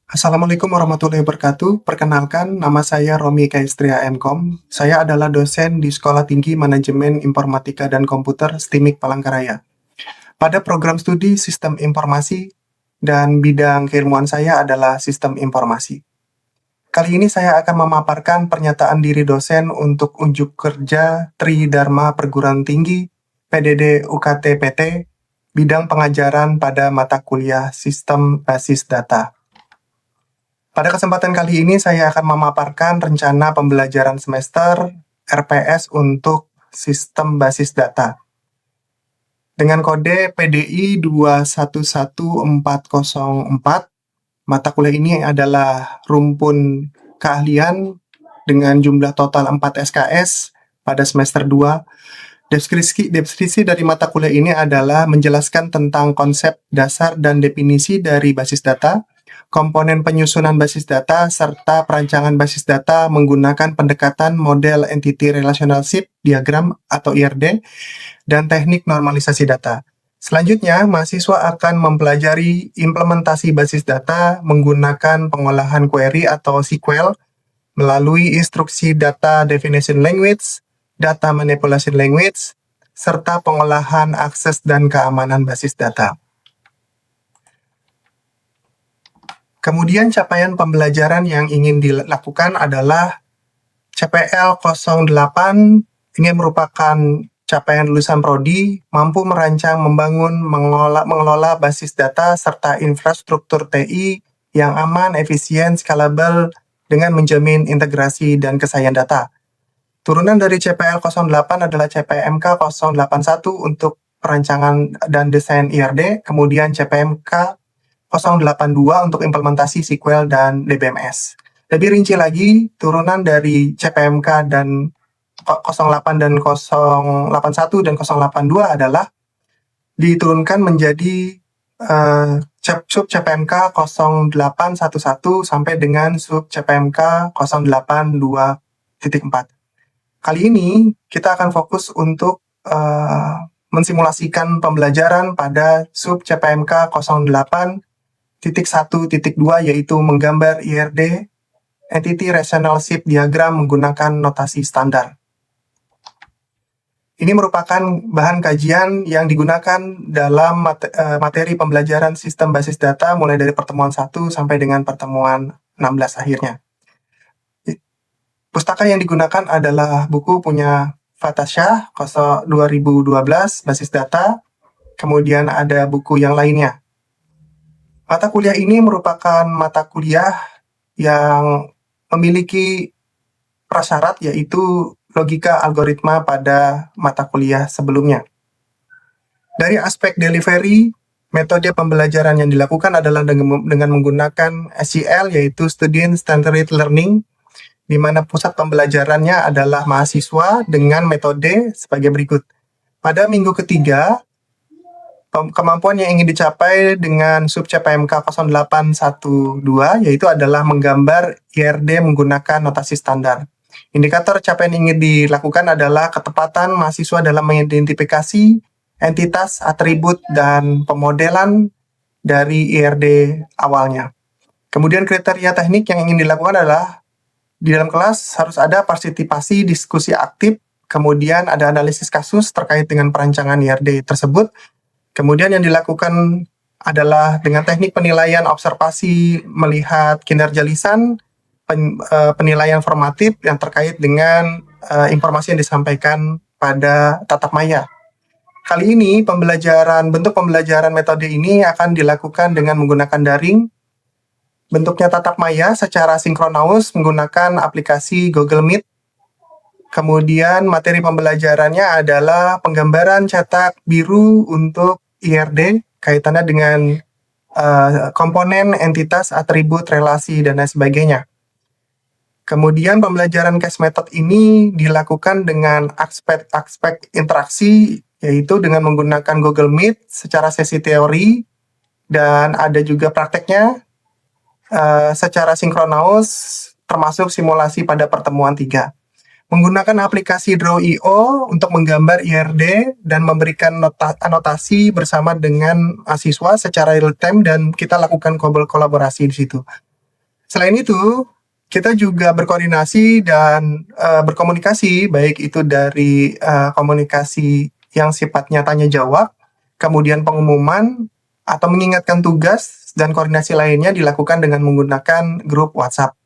Assalamualaikum warahmatullahi wabarakatuh. Perkenalkan, nama saya Romi Kaistria Enkom. Saya adalah dosen di Sekolah Tinggi Manajemen Informatika dan Komputer STIMIK Palangkaraya. Pada program studi Sistem Informasi dan bidang keilmuan saya adalah Sistem Informasi. Kali ini saya akan memaparkan pernyataan diri dosen untuk unjuk kerja Tridharma Perguruan Tinggi PDD UKT PT bidang pengajaran pada mata kuliah Sistem Basis Data. Pada kesempatan kali ini saya akan memaparkan rencana pembelajaran semester RPS untuk sistem basis data. Dengan kode PDI 211404, mata kuliah ini adalah rumpun keahlian dengan jumlah total 4 SKS pada semester 2. Deskripsi dari mata kuliah ini adalah menjelaskan tentang konsep dasar dan definisi dari basis data, komponen penyusunan basis data, serta perancangan basis data menggunakan pendekatan model Entity Relationship Diagram atau IRD, dan teknik normalisasi data. Selanjutnya, mahasiswa akan mempelajari implementasi basis data menggunakan pengolahan query atau SQL melalui instruksi Data Definition Language, Data Manipulation Language, serta pengolahan akses dan keamanan basis data. Kemudian capaian pembelajaran yang ingin dilakukan adalah CPL 08. Ini merupakan capaian lulusan prodi, mampu merancang, membangun, mengelola basis data serta infrastruktur TI yang aman, efisien, scalable dengan menjamin integrasi dan kesayangan data. Turunan dari CPL 08 adalah CPMK 081 untuk perancangan dan desain IRD, kemudian CPMK 082 untuk implementasi SQL dan DBMS. Lebih rinci lagi, turunan dari CPMK dan 08 dan 081 dan 082 adalah diturunkan menjadi sub CPMK 0811 sampai dengan sub CPMK 082.4. Kali ini kita akan fokus untuk mensimulasikan pembelajaran pada sub CPMK 08.1.2 yaitu menggambar IRD Entity Relationship Diagram menggunakan notasi standar. Ini merupakan bahan kajian yang digunakan dalam materi pembelajaran sistem basis data mulai dari pertemuan 1 sampai dengan pertemuan 16 akhirnya. Pustaka yang digunakan adalah buku punya Fatasyah 2012 basis data, kemudian ada buku yang lainnya. Mata kuliah ini merupakan mata kuliah yang memiliki prasyarat yaitu logika algoritma pada mata kuliah sebelumnya. Dari aspek delivery, metode pembelajaran yang dilakukan adalah dengan menggunakan SEL yaitu Student Centered Learning, di mana pusat pembelajarannya adalah mahasiswa dengan metode sebagai berikut. Pada minggu ketiga, kemampuan yang ingin dicapai dengan sub CPMK 0812 yaitu adalah menggambar IRD menggunakan notasi standar. Indikator capaian yang ingin dilakukan adalah ketepatan mahasiswa dalam mengidentifikasi entitas, atribut, dan pemodelan dari IRD awalnya. Kemudian kriteria teknik yang ingin dilakukan adalah di dalam kelas harus ada partisipasi diskusi aktif, kemudian ada analisis kasus terkait dengan perancangan IRD tersebut. Kemudian yang dilakukan adalah dengan teknik penilaian observasi melihat kinerja lisan, penilaian formatif yang terkait dengan informasi yang disampaikan pada tatap maya. Kali ini bentuk pembelajaran metode ini akan dilakukan dengan menggunakan daring. Bentuknya tatap maya secara sinkronus menggunakan aplikasi Google Meet. Kemudian materi pembelajarannya adalah penggambaran cetak biru untuk IRD, kaitannya dengan komponen, entitas, atribut, relasi, dan lain sebagainya. Kemudian pembelajaran case method ini dilakukan dengan aspek interaksi, yaitu dengan menggunakan Google Meet secara sesi teori, dan ada juga prakteknya secara sinkronus, termasuk simulasi pada pertemuan 3. Menggunakan aplikasi Draw.io untuk menggambar IRD dan memberikan anotasi bersama dengan mahasiswa secara real time dan kita lakukan kolaborasi di situ. Selain itu, kita juga berkoordinasi dan berkomunikasi, baik itu dari komunikasi yang sifatnya tanya jawab, kemudian pengumuman, atau mengingatkan tugas dan koordinasi lainnya dilakukan dengan menggunakan grup WhatsApp.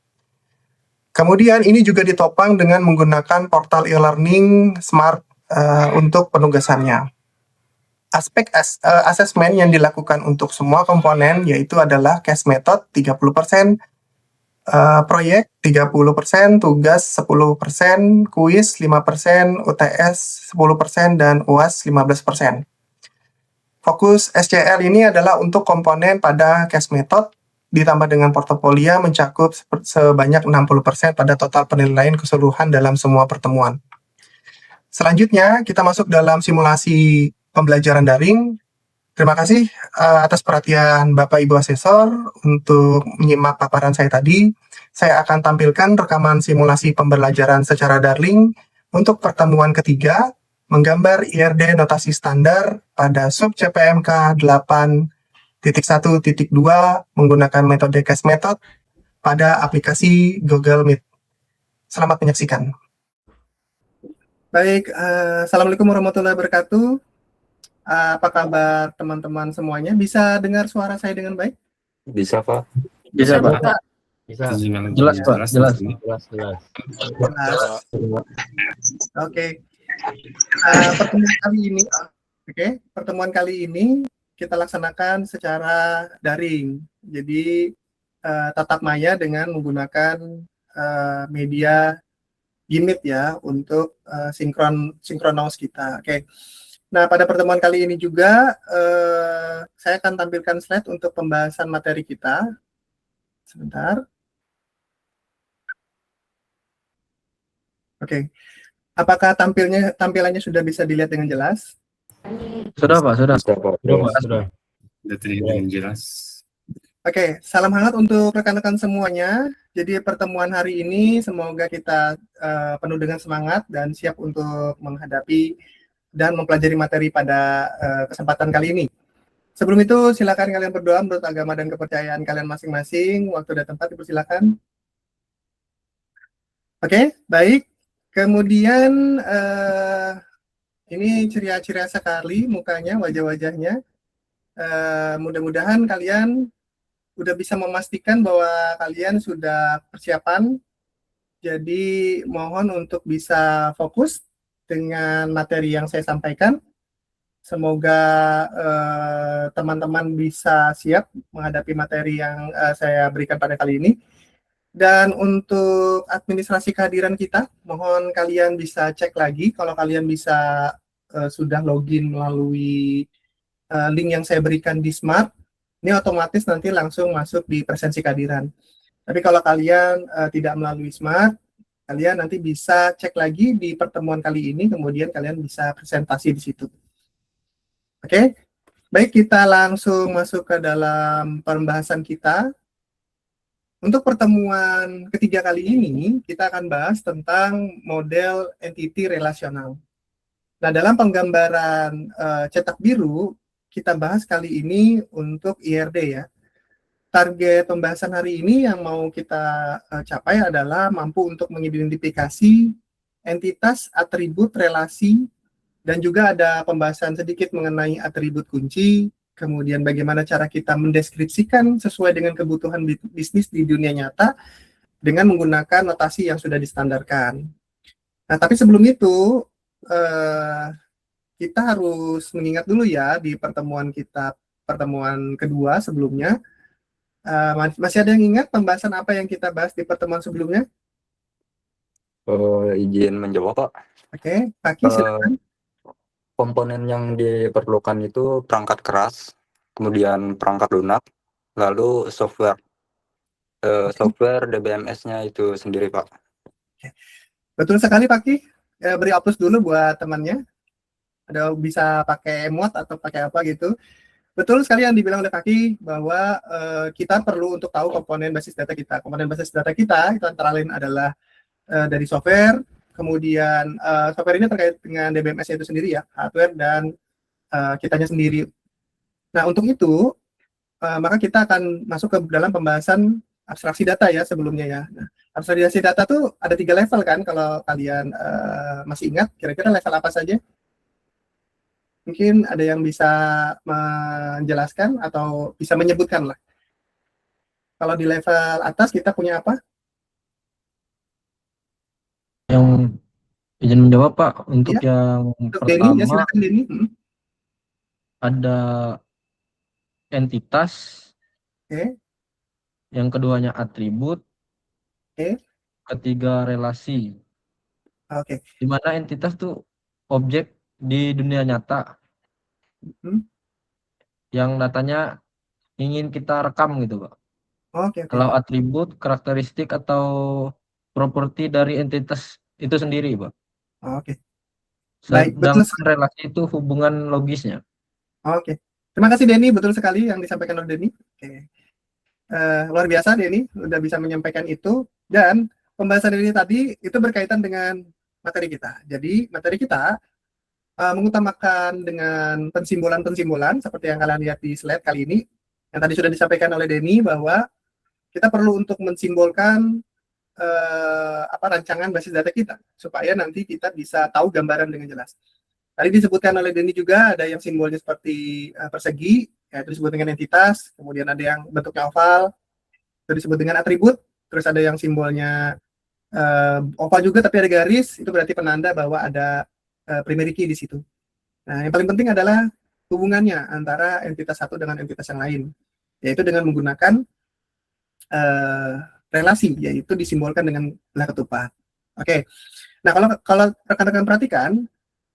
Kemudian ini juga ditopang dengan menggunakan portal e-learning smart untuk penugasannya. Aspek asesmen yang dilakukan untuk semua komponen yaitu adalah case method 30%, proyek 30%, tugas 10%, kuis 5%, UTS 10%, dan UAS 15%. Fokus SCL ini adalah untuk komponen pada case method ditambah dengan portofolio mencakup sebanyak 60% pada total penilaian keseluruhan dalam semua pertemuan. Selanjutnya, kita masuk dalam simulasi pembelajaran daring. Terima kasih atas perhatian Bapak Ibu Asesor untuk menyimak paparan saya tadi. Saya akan tampilkan rekaman simulasi pembelajaran secara daring untuk pertemuan ketiga, menggambar IRD notasi standar pada sub CPMK 8.1.2 menggunakan metode case method pada aplikasi Google Meet. Selamat menyaksikan. Baik, Assalamualaikum warahmatullahi wabarakatuh. Apa kabar teman-teman semuanya? Bisa dengar suara saya dengan baik? Bisa, Pak. Bisa, Pak. Bisa. Jelas, Pak. Jelas. Oke. Pertemuan kali ini kita laksanakan secara daring. Jadi tatap maya dengan menggunakan media Gmeet ya untuk sinkronos kita. Oke. Nah, pada pertemuan kali ini juga saya akan tampilkan slide untuk pembahasan materi kita. Sebentar. Oke. Apakah tampilannya sudah bisa dilihat dengan jelas? Sudah, Pak. Sudah. Sudah. Dengan jelas. Oke, salam hangat untuk rekan-rekan semuanya. Jadi pertemuan hari ini semoga kita penuh dengan semangat dan siap untuk menghadapi dan mempelajari materi pada kesempatan kali ini. Sebelum itu, silakan kalian berdoa menurut agama dan kepercayaan kalian masing-masing. Waktu dan tempat dipersilakan. Oke, baik. Kemudian ini ceria-ceria sekali mukanya, wajah-wajahnya. Mudah-mudahan kalian udah bisa memastikan bahwa kalian sudah persiapan. Jadi mohon untuk bisa fokus dengan materi yang saya sampaikan. Semoga teman-teman bisa siap menghadapi materi yang saya berikan pada kali ini. Dan untuk administrasi kehadiran kita, mohon kalian bisa cek lagi kalau kalian bisa sudah login melalui link yang saya berikan di Smart. Ini otomatis nanti langsung masuk di presensi kehadiran. Tapi kalau kalian tidak melalui Smart, kalian nanti bisa cek lagi di pertemuan kali ini, kemudian kalian bisa presentasi di situ. Oke, baik, kita langsung masuk ke dalam pembahasan kita. Untuk pertemuan ketiga kali ini, kita akan bahas tentang model entity relasional. Nah, dalam penggambaran cetak biru, kita bahas kali ini untuk IRD ya. Target pembahasan hari ini yang mau kita capai adalah mampu untuk mengidentifikasi entitas, atribut, relasi, dan juga ada pembahasan sedikit mengenai atribut kunci, kemudian bagaimana cara kita mendeskripsikan sesuai dengan kebutuhan bisnis di dunia nyata dengan menggunakan notasi yang sudah distandarkan. Nah, tapi sebelum itu, kita harus mengingat dulu ya di pertemuan kedua sebelumnya. Masih ada yang ingat pembahasan apa yang kita bahas di pertemuan sebelumnya? Izin menjawab, Pak. Oke, Paki silakan. Komponen yang diperlukan itu perangkat keras, kemudian perangkat lunak, lalu software. Software DBMS-nya itu sendiri, Pak. Betul sekali, Paki. Beri aplaus dulu buat temannya. Ada bisa pakai emot atau pakai apa gitu. Betul sekali yang dibilang oleh Paki bahwa kita perlu untuk tahu komponen basis data kita. Komponen basis data kita itu antara lain adalah dari software, kemudian software ini terkait dengan DBMS itu sendiri ya, hardware dan kitanya sendiri. Nah, untuk itu maka kita akan masuk ke dalam pembahasan abstraksi data ya sebelumnya ya. Nah, abstraksi data tuh ada 3 level kan, kalau kalian masih ingat, kira-kira level apa saja? Mungkin ada yang bisa menjelaskan atau bisa menyebutkan lah. Kalau di level atas kita punya apa? Yang izin menjawab Pak, untuk Iya, yang untuk Denny, ya pertama silakan Denny. ada entitas, Oke, yang keduanya atribut, oke, ketiga relasi. oke. Di mana entitas tuh objek di dunia nyata Hmm, yang datanya ingin kita rekam gitu Pak. Oke, oke. Kalau atribut, karakteristik atau properti dari entitas itu sendiri Pak. Oke. Baik, betul Sedangkan sekali. relasi itu hubungan logisnya. Oke. Terima kasih Denny, betul sekali yang disampaikan oleh Denny. Oke. Luar biasa Denny, udah bisa menyampaikan itu, dan pembahasan ini tadi itu berkaitan dengan materi kita. Jadi materi kita mengutamakan dengan pensimbolan-pensimbolan seperti yang kalian lihat di slide kali ini, yang tadi sudah disampaikan oleh Denny bahwa kita perlu untuk mensimbolkan rancangan basis data kita supaya nanti kita bisa tahu gambaran dengan jelas. Tadi disebutkan oleh Denny juga ada yang simbolnya seperti persegi, yaitu disebut dengan entitas, kemudian ada yang bentuknya oval, itu disebut dengan atribut, terus ada yang simbolnya oval juga tapi ada garis, itu berarti penanda bahwa ada primary key di situ. Nah, yang paling penting adalah hubungannya antara entitas satu dengan entitas yang lain, yaitu dengan menggunakan relasi, yaitu disimbolkan dengan belah ketupat. Oke. Nah, kalau rekan-rekan perhatikan,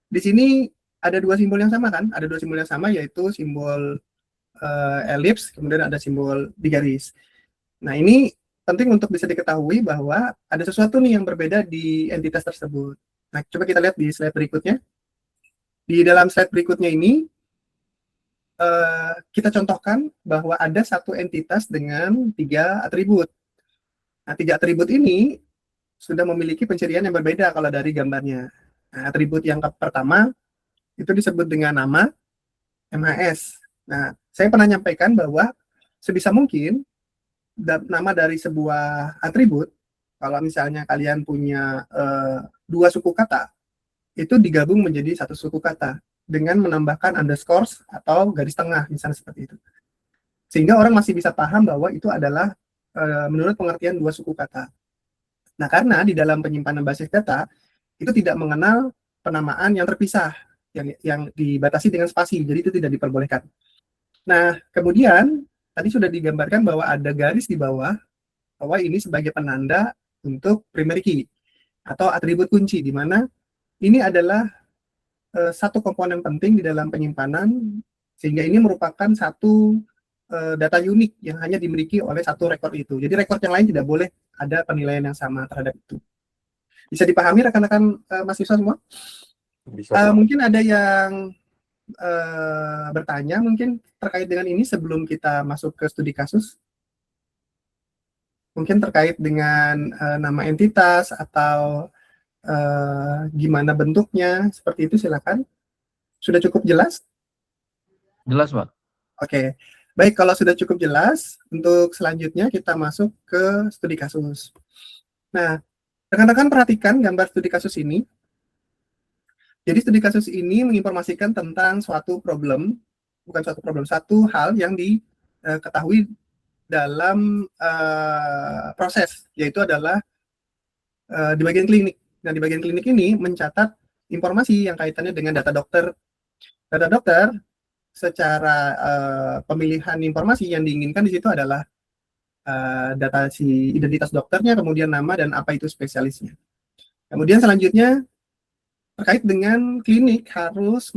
di sini ada 2 simbol yang sama kan? Ada 2 simbol yang sama, yaitu simbol elips, kemudian ada simbol digaris. Nah, ini penting untuk bisa diketahui bahwa ada sesuatu nih yang berbeda di entitas tersebut. Nah, coba kita lihat di slide berikutnya. Di dalam slide berikutnya ini, kita contohkan bahwa ada satu entitas dengan 3 atribut. Nah, 3 atribut ini sudah memiliki pencirian yang berbeda kalau dari gambarnya. Nah, atribut yang pertama itu disebut dengan nama MHS. Nah, saya pernah nyampaikan bahwa sebisa mungkin nama dari sebuah atribut, kalau misalnya kalian punya 2 suku kata, itu digabung menjadi 1 suku kata dengan menambahkan underscores atau garis tengah, misalnya seperti itu. Sehingga orang masih bisa paham bahwa itu adalah menurut pengertian 2 suku kata. Nah, karena di dalam penyimpanan basis data itu tidak mengenal penamaan yang terpisah, yang dibatasi dengan spasi, jadi itu tidak diperbolehkan. Nah, kemudian tadi sudah digambarkan bahwa ada garis di bawah, bahwa ini sebagai penanda untuk primary key atau atribut kunci, di mana ini adalah satu komponen penting di dalam penyimpanan, sehingga ini merupakan satu data unik yang hanya dimiliki oleh satu rekor itu. Jadi rekor yang lain tidak boleh ada penilaian yang sama terhadap itu. Bisa dipahami rekan-rekan mahasiswa semua? Bisa, Pak. Mungkin ada yang bertanya mungkin terkait dengan ini sebelum kita masuk ke studi kasus? Mungkin terkait dengan nama entitas atau gimana bentuknya, seperti itu silakan. Sudah cukup jelas? Jelas Pak? Oke. Baik, kalau sudah cukup jelas, untuk selanjutnya kita masuk ke studi kasus. Nah, rekan-rekan perhatikan gambar studi kasus ini. Jadi studi kasus ini menginformasikan tentang suatu problem, bukan suatu problem, satu hal yang diketahui dalam proses, yaitu adalah di bagian klinik. Nah, di bagian klinik ini mencatat informasi yang kaitannya dengan data dokter. Data dokter secara pemilihan informasi yang diinginkan di situ adalah data si identitas dokternya, kemudian nama dan apa itu spesialisnya. Kemudian selanjutnya terkait dengan klinik harus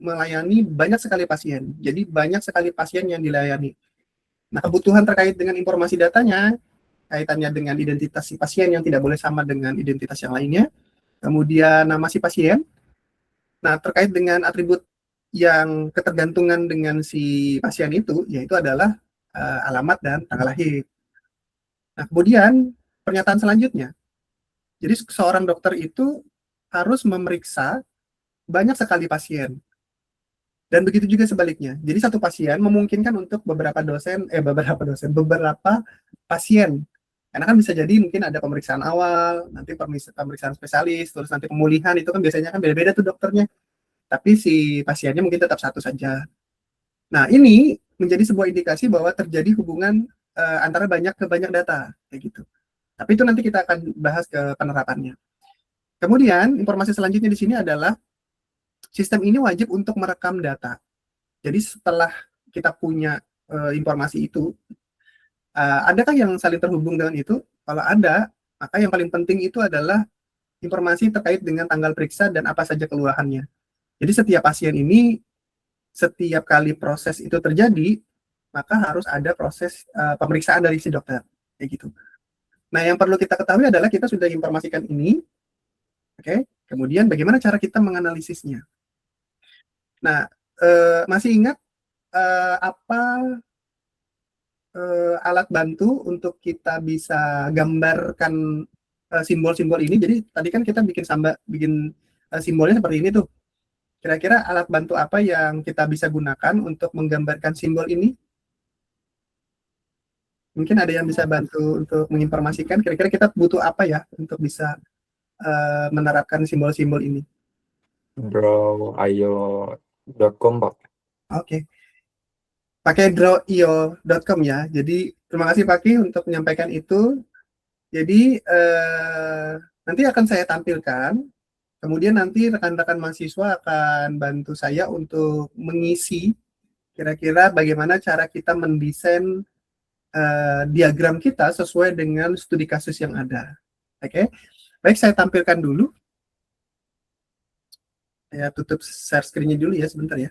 melayani banyak sekali pasien. Jadi banyak sekali pasien yang dilayani. Nah, kebutuhan terkait dengan informasi datanya, kaitannya dengan identitas si pasien yang tidak boleh sama dengan identitas yang lainnya. Kemudian nama si pasien. Nah, terkait dengan atribut yang ketergantungan dengan si pasien itu, yaitu adalah alamat dan tanggal lahir. Nah, kemudian pernyataan selanjutnya. Jadi seorang dokter itu harus memeriksa banyak sekali pasien. Dan begitu juga sebaliknya. Jadi satu pasien memungkinkan untuk beberapa pasien. Karena kan bisa jadi mungkin ada pemeriksaan awal, nanti pemeriksaan spesialis, terus nanti pemulihan, itu kan biasanya kan beda-beda tuh dokternya. Tapi si pasiennya mungkin tetap satu saja. Nah, ini menjadi sebuah indikasi bahwa terjadi hubungan antara banyak data, kayak gitu. Tapi itu nanti kita akan bahas ke penerapannya. Kemudian, informasi selanjutnya di sini adalah sistem ini wajib untuk merekam data. Jadi setelah kita punya informasi itu, adakah yang saling terhubung dengan itu? Kalau ada, maka yang paling penting itu adalah informasi terkait dengan tanggal periksa dan apa saja keluhannya. Jadi setiap pasien ini, setiap kali proses itu terjadi, maka harus ada proses pemeriksaan dari si dokter, kayak gitu. Nah, yang perlu kita ketahui adalah kita sudah informasikan ini, oke? Kemudian bagaimana cara kita menganalisisnya? Nah, masih ingat apa alat bantu untuk kita bisa gambarkan simbol-simbol ini? Jadi tadi kan kita bikin simbolnya seperti ini tuh. Kira-kira alat bantu apa yang kita bisa gunakan untuk menggambarkan simbol ini? Mungkin ada yang bisa bantu untuk menginformasikan kira-kira kita butuh apa ya untuk bisa menerapkan simbol-simbol ini. Draw.io.com, Pak. Oke. Pakai drawio.com ya. Jadi terima kasih Pak Ki untuk menyampaikan itu. Jadi nanti akan saya tampilkan. Kemudian nanti rekan-rekan mahasiswa akan bantu saya untuk mengisi kira-kira bagaimana cara kita mendesain diagram kita sesuai dengan studi kasus yang ada. Oke. Baik, saya tampilkan dulu. Saya tutup share screen-nya dulu ya, sebentar ya.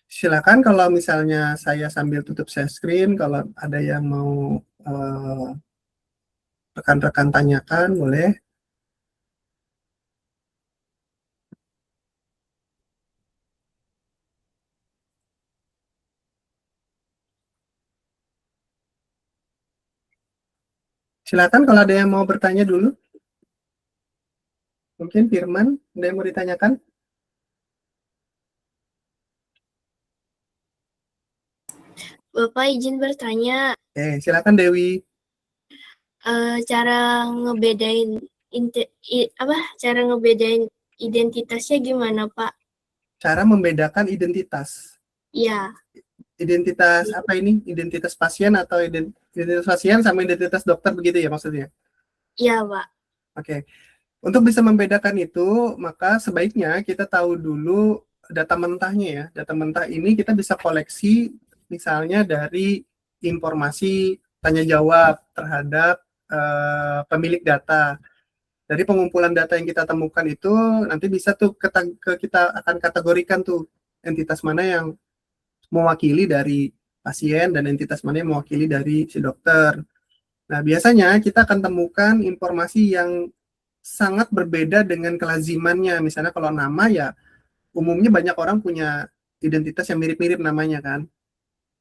Silakan kalau misalnya saya sambil tutup share screen, kalau ada yang mau rekan-rekan tanyakan, boleh. Silakan kalau ada yang mau bertanya dulu. Mungkin Firman, ada yang mau ditanyakan? Bapak izin bertanya, Silakan Dewi. cara ngebedain cara ngebedain identitasnya gimana, Pak? Cara membedakan identitas. Iya, Identitas apa ini? Identitas pasien atau identitas pasien sama identitas dokter begitu ya maksudnya? iya, Pak. Oke. Untuk bisa membedakan itu, maka sebaiknya kita tahu dulu data mentahnya ya. Data mentah ini kita bisa koleksi misalnya dari informasi tanya jawab terhadap pemilik data. Dari pengumpulan data yang kita temukan itu nanti bisa tuh kita akan kategorikan tuh entitas mana yang mewakili dari pasien dan entitas mana yang mewakili dari si dokter. Nah, biasanya kita akan temukan informasi yang sangat berbeda dengan kelazimannya. Misalnya kalau nama ya umumnya banyak orang punya identitas yang mirip-mirip namanya kan.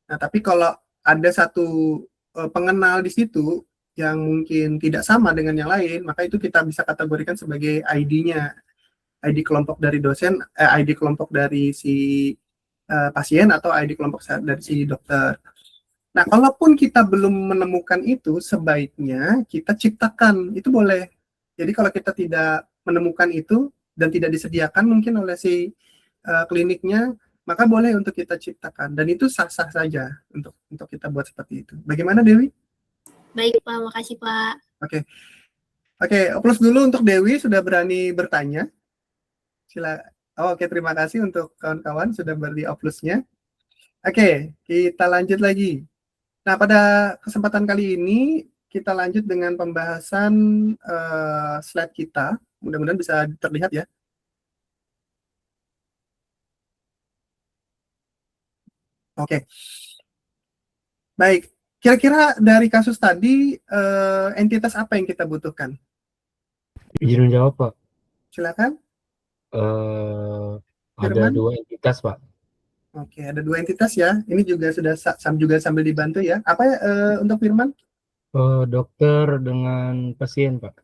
Nah, tapi kalau ada satu pengenal di situ yang mungkin tidak sama dengan yang lain, maka itu kita bisa kategorikan sebagai ID-nya. ID kelompok dari dosen, ID kelompok dari si pasien atau ID kelompok dari si dokter. Nah, kalaupun kita belum menemukan itu, sebaiknya kita ciptakan. Itu boleh. Jadi kalau kita tidak menemukan itu dan tidak disediakan mungkin oleh si kliniknya, maka boleh untuk kita ciptakan. Dan itu sah-sah saja untuk kita buat seperti itu. Bagaimana Dewi? Baik, Pak. Makasih, Pak. Oke, applause dulu untuk Dewi sudah berani bertanya. Oke, terima kasih untuk kawan-kawan sudah beri applause-nya. Oke, kita lanjut lagi. Nah, pada kesempatan kali ini kita lanjut dengan pembahasan slide kita. Mudah-mudahan bisa terlihat ya. Oke. Baik, kira-kira dari kasus tadi entitas apa yang kita butuhkan? Izin menjawab, Pak. Silakan. Ada Firman? 2 entitas, Pak. Oke, ada 2 entitas ya. Ini juga sudah juga sambil dibantu ya. Apa ya untuk Firman? Dokter dengan pasien, Pak.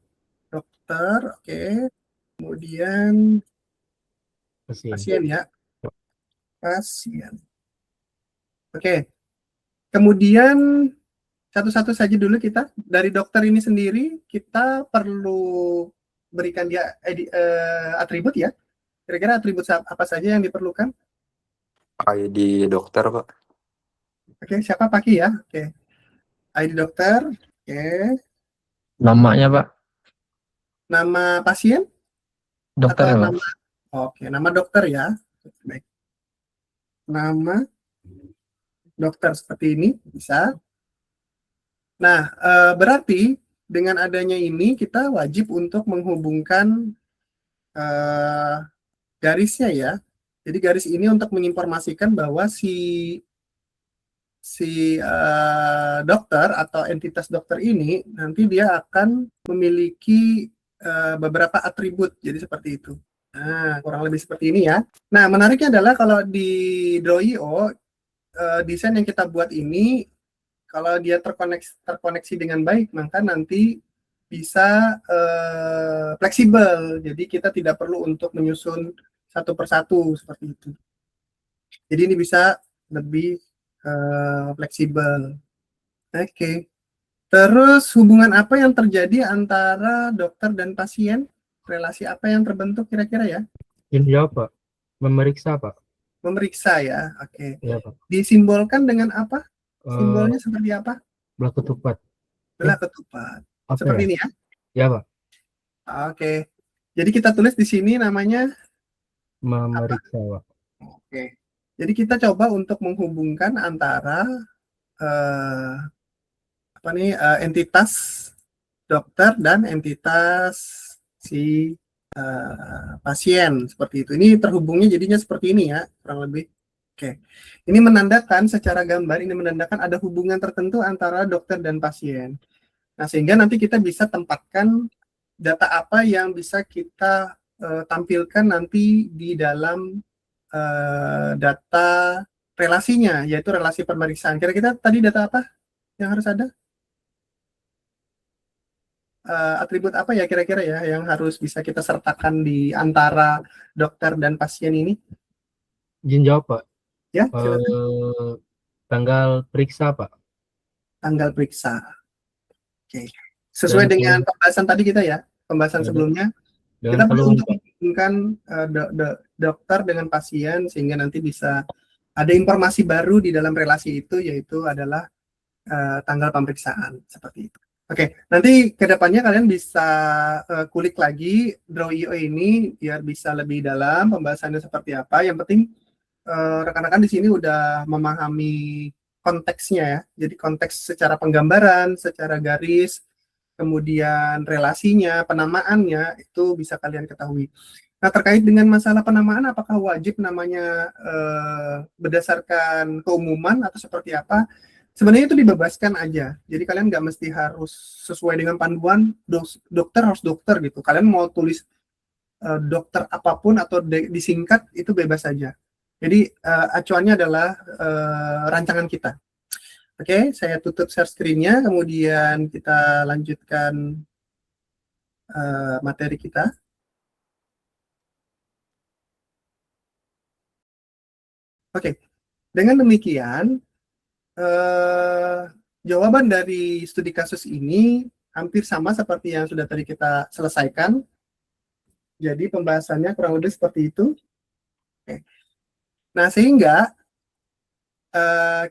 Dokter, oke. Kemudian pasien ya. pasien. Oke. Kemudian satu-satu saja dulu kita. Dari dokter ini sendiri, kita perlu berikan dia atribut ya. Kira-kira atribut apa saja yang diperlukan? ID dokter, Pak. Oke, siapa Paki ya? Oke. ID dokter. Oke. Namanya Pak, Nama pasien? dokter Atau ya Pak. nama? Oke, nama dokter ya. Baik. Nama dokter seperti ini bisa. Nah, berarti dengan adanya ini kita wajib untuk menghubungkan garisnya ya. Jadi garis ini untuk menginformasikan bahwa si dokter atau entitas dokter ini nanti dia akan memiliki beberapa atribut. Jadi seperti itu. Nah, kurang lebih seperti ini ya. Nah, menariknya adalah kalau di Draw.io desain yang kita buat ini kalau dia terkoneksi dengan baik, maka nanti bisa fleksibel. Jadi kita tidak perlu untuk menyusun satu persatu seperti itu. Jadi ini bisa lebih fleksibel. Oke. Terus hubungan apa yang terjadi antara dokter dan pasien? Relasi apa yang terbentuk kira-kira ya? Izin jawab, Pak. Memeriksa, Pak. Memeriksa ya. Oke. Iya, Pak. Disimbolkan dengan apa? Eh, Simbolnya seperti apa? belah ketupat. Belah ketupat. Apa Seperti ya? ini ya. Ya, Pak. Oke. Jadi kita tulis di sini namanya Memeriksa, Pak. Oke. Jadi kita coba untuk menghubungkan antara entitas dokter dan entitas si pasien seperti itu. Ini terhubungnya jadinya seperti ini ya, kurang lebih. Oke. Ini menandakan secara gambar, ini menandakan ada hubungan tertentu antara dokter dan pasien. Nah, sehingga nanti kita bisa tempatkan data apa yang bisa kita tampilkan nanti di dalam data relasinya, yaitu relasi pemeriksaan. Kira-kira tadi data apa yang harus ada? Atribut apa ya kira-kira ya yang harus bisa kita sertakan di antara dokter dan pasien ini? Izin jawab, Pak. Ya, silakan. Tanggal periksa, Pak. Tanggal periksa. Oke. Sesuai Dan dengan pembahasan tadi kita ya, pembahasan Ya, sebelumnya, dengan kita perlu keluhan, untuk Pak. menghubungkan dokter dengan pasien sehingga nanti bisa ada informasi baru di dalam relasi itu, yaitu adalah tanggal pemeriksaan seperti itu. Oke, nanti ke depannya kalian bisa kulik lagi Draw.io ini biar bisa lebih dalam pembahasannya seperti apa. Yang penting rekan-rekan di sini udah memahami konteksnya ya. Jadi konteks secara penggambaran, secara garis, kemudian relasinya, penamaannya itu bisa kalian ketahui. Nah, terkait dengan masalah penamaan, apakah wajib namanya berdasarkan keumuman atau seperti apa? Sebenarnya itu dibebaskan aja. Jadi kalian nggak mesti harus sesuai dengan panduan dokter harus dokter gitu. Kalian mau tulis dokter apapun atau disingkat itu bebas saja. Jadi acuannya adalah rancangan kita. Oke, saya tutup share screen-nya, kemudian kita lanjutkan materi kita. Oke, dengan demikian jawaban dari studi kasus ini hampir sama seperti yang sudah tadi kita selesaikan. Jadi pembahasannya kurang lebih seperti itu. Oke. Nah, sehingga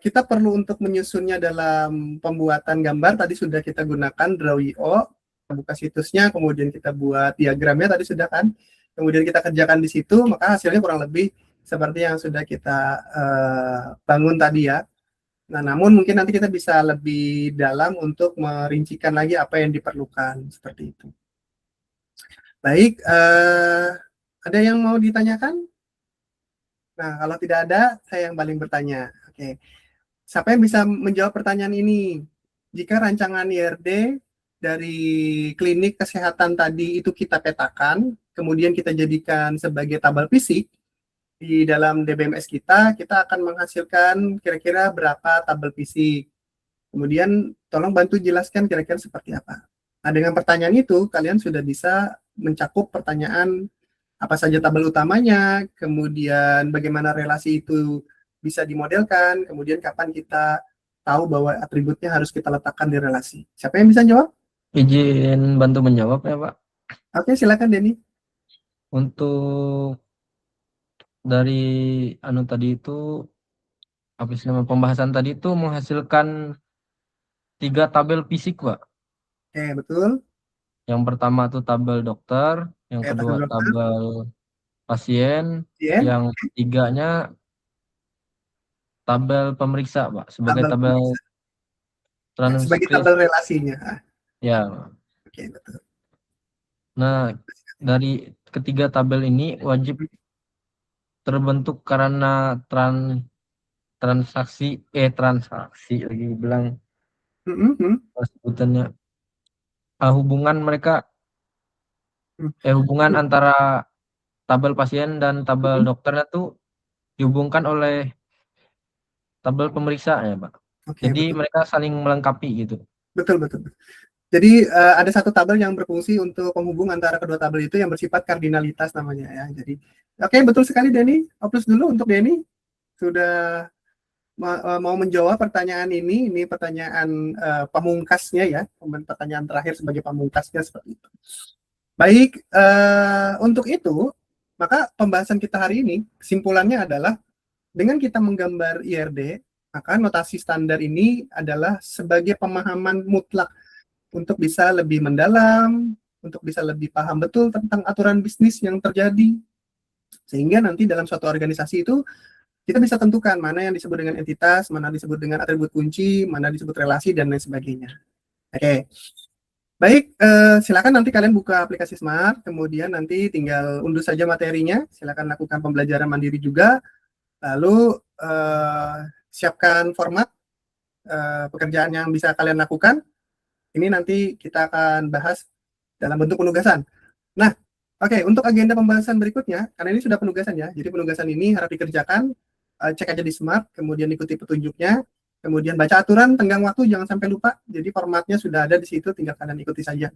kita perlu untuk menyusunnya dalam pembuatan gambar. Tadi sudah kita gunakan Draw.io, buka situsnya, kemudian kita buat diagramnya tadi sudah kan. Kemudian kita kerjakan di situ, maka hasilnya kurang lebih seperti yang sudah kita bangun tadi ya. Nah, namun mungkin nanti kita bisa lebih dalam untuk merincikan lagi apa yang diperlukan seperti itu. Baik, ada yang mau ditanyakan? Nah, kalau tidak ada, saya yang paling bertanya. Oke, siapa yang bisa menjawab pertanyaan ini? Jika rancangan IRD dari klinik kesehatan tadi itu kita petakan, kemudian kita jadikan sebagai tabel fisik, di dalam DBMS kita akan menghasilkan kira-kira berapa tabel fisik. Kemudian tolong bantu jelaskan kira-kira seperti apa. Nah, dengan pertanyaan itu, kalian sudah bisa mencakup pertanyaan apa saja tabel utamanya, kemudian bagaimana relasi itu bisa dimodelkan, kemudian kapan kita tahu bahwa atributnya harus kita letakkan di relasi. Siapa yang bisa jawab? Izin bantu menjawab ya Pak. Oke, silakan Denny. Untuk dari tadi itu habis nama pembahasan tadi itu menghasilkan 3 tabel fisik Pak. Oke, betul. Yang pertama tuh tabel dokter, yang Oke, kedua tabel dokter. tabel pasien, Pasien. yang ketiganya tabel pemeriksa Pak, sebagai tabel Sebagai transkripsi. tabel relasinya. Ya. Oke, betul. Nah, dari ketiga tabel ini wajib terbentuk karena transaksi lagi bilang sebutannya hubungan mereka hubungan antara tabel pasien dan tabel dokternya tuh dihubungkan oleh tabel pemeriksa ya Pak. Oke, Jadi betul. mereka saling melengkapi gitu. Betul. Jadi ada satu tabel yang berfungsi untuk penghubung antara kedua tabel itu yang bersifat kardinalitas namanya ya. Jadi oke, betul sekali Denny. Aplaus dulu untuk Denny sudah mau menjawab pertanyaan ini. Ini pertanyaan pamungkasnya ya, pertanyaan terakhir sebagai pamungkasnya seperti itu. Baik, untuk itu maka pembahasan kita hari ini kesimpulannya adalah dengan kita menggambar IRD, maka notasi standar ini adalah sebagai pemahaman mutlak untuk bisa lebih mendalam, untuk bisa lebih paham betul tentang aturan bisnis yang terjadi, sehingga nanti dalam suatu organisasi itu kita bisa tentukan mana yang disebut dengan entitas, mana disebut dengan atribut kunci, mana disebut relasi, dan lain sebagainya. Oke. Baik, silakan nanti kalian buka aplikasi Smart, kemudian nanti tinggal unduh saja materinya, silakan lakukan pembelajaran mandiri juga, lalu siapkan format pekerjaan yang bisa kalian lakukan. Ini nanti kita akan bahas dalam bentuk penugasan. Nah, oke, untuk agenda pembahasan berikutnya, karena ini sudah penugasan ya, jadi penugasan ini harap dikerjakan, cek aja di Smart, kemudian ikuti petunjuknya, kemudian baca aturan, tenggang waktu, jangan sampai lupa, jadi formatnya sudah ada di situ, tinggal kalian ikuti saja.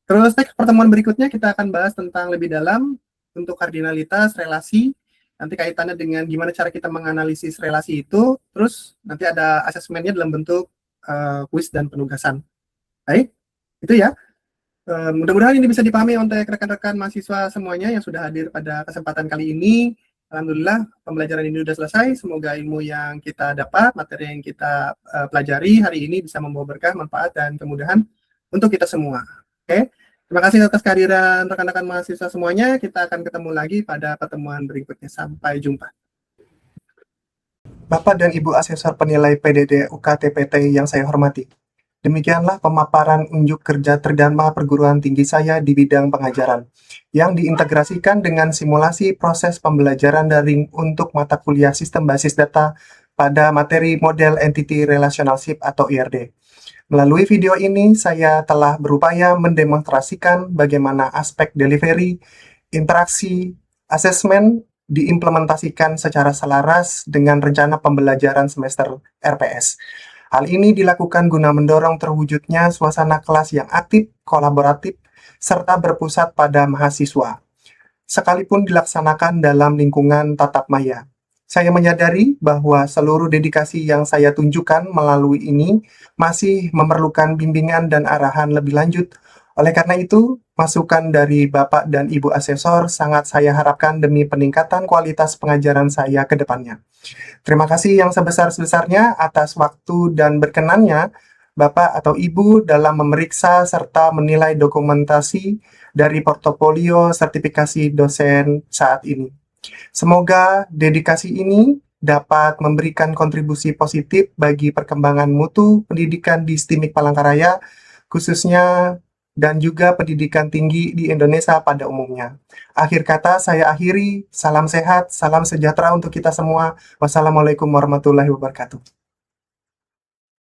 Terus next pertemuan berikutnya kita akan bahas tentang lebih dalam untuk kardinalitas, relasi, nanti kaitannya dengan gimana cara kita menganalisis relasi itu, terus nanti ada asesmennya dalam bentuk kuis dan penugasan. Baik, itu ya. Mudah-mudahan ini bisa dipahami oleh rekan-rekan mahasiswa semuanya yang sudah hadir pada kesempatan kali ini. Alhamdulillah pembelajaran ini sudah selesai. Semoga ilmu yang kita dapat, materi yang kita pelajari hari ini bisa membawa berkah, manfaat, dan kemudahan untuk kita semua. Oke, terima kasih atas kehadiran rekan-rekan mahasiswa semuanya. Kita akan ketemu lagi pada pertemuan berikutnya. Sampai jumpa. Bapak dan Ibu Asesor Penilai PDD UKTPT yang saya hormati. Demikianlah pemaparan unjuk kerja terdharma perguruan tinggi saya di bidang pengajaran, yang diintegrasikan dengan simulasi proses pembelajaran daring untuk mata kuliah sistem basis data pada materi model Entity Relationship atau IRD. Melalui video ini, saya telah berupaya mendemonstrasikan bagaimana aspek delivery, interaksi, asesmen diimplementasikan secara selaras dengan rencana pembelajaran semester RPS. Hal ini dilakukan guna mendorong terwujudnya suasana kelas yang aktif, kolaboratif, serta berpusat pada mahasiswa, sekalipun dilaksanakan dalam lingkungan tatap maya. Saya menyadari bahwa seluruh dedikasi yang saya tunjukkan melalui ini masih memerlukan bimbingan dan arahan lebih lanjut. Oleh karena itu, masukan dari Bapak dan Ibu Asesor sangat saya harapkan demi peningkatan kualitas pengajaran saya ke depannya. Terima kasih yang sebesar-besarnya atas waktu dan berkenannya Bapak atau Ibu dalam memeriksa serta menilai dokumentasi dari portofolio sertifikasi dosen saat ini. Semoga dedikasi ini dapat memberikan kontribusi positif bagi perkembangan mutu pendidikan di STIMIK Palangkaraya, khususnya dan juga pendidikan tinggi di Indonesia pada umumnya. Akhir kata saya akhiri, salam sehat, salam sejahtera untuk kita semua. Wassalamualaikum warahmatullahi wabarakatuh.